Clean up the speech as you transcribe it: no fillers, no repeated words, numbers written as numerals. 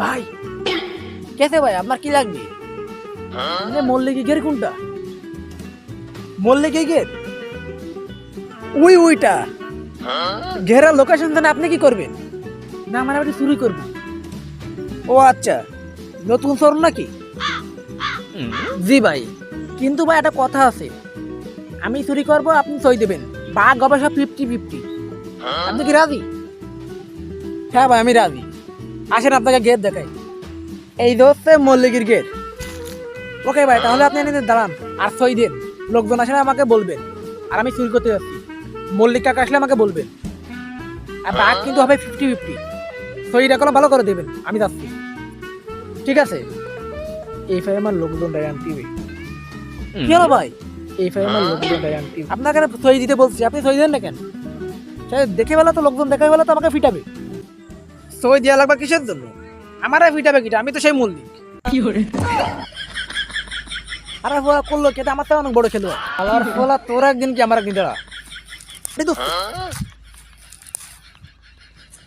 ভাই কেসে ভাই আপনার কি লাগবে? মল্লিকি গের কোনটা? মল্লিকি গের ওইটা ঘেরার লোকেশন জানে আপনি কি করবেন? না মানে আপনি চুরি করবেন? ও আচ্ছা, নতুন শোরুম নাকি? জি ভাই, কিন্তু ভাই একটা কথা আছে, আমি চুরি করবো আপনি সই দেবেন, ভাগ হবে সব 50-50। আপনি কি রাজি? হ্যাঁ ভাই আমি রাজি। আসেন আপনাকে গেট দেখাই। এই যে হচ্ছে মল্লিকির গেট। ওকে ভাই, তাহলে আপনি এনে দাঁড়ান আর সই দেন। লোকজন আসলে আমাকে বলবেন আর আমি চুরি করতে যাচ্ছি, মল্লিক কাকা আসলে আমাকে বলবেন। আর ভাগ কিন্তু হবে 50-50। সইটা কোনো ভালো করে দেবেন, আমি যাচ্ছি। ঠিক আছে? এই ফাই আমার লোকজন আনতে হবে। কি হলো ভাই? এই ফাই আমার লোকজন আনতে হবে। আপনাকে সই দিতে বলছি, আপনি সই দেন না কেন? দেখে বেলা তো লোকজন দেখে বেলা তো আমাকে ফিটাবে। সই দেওয়া লাগবে কিসের জন্য? আমারে ফিটাবে কিটা? আমি তো সেই মল্লিক। কি করে? আরে বলা করলো কেটে আমার তো অনেক বড় খেলোয়াড়। আল্লাহর ফলা তোর একদিন কি আমার একদিন দাঁড়া।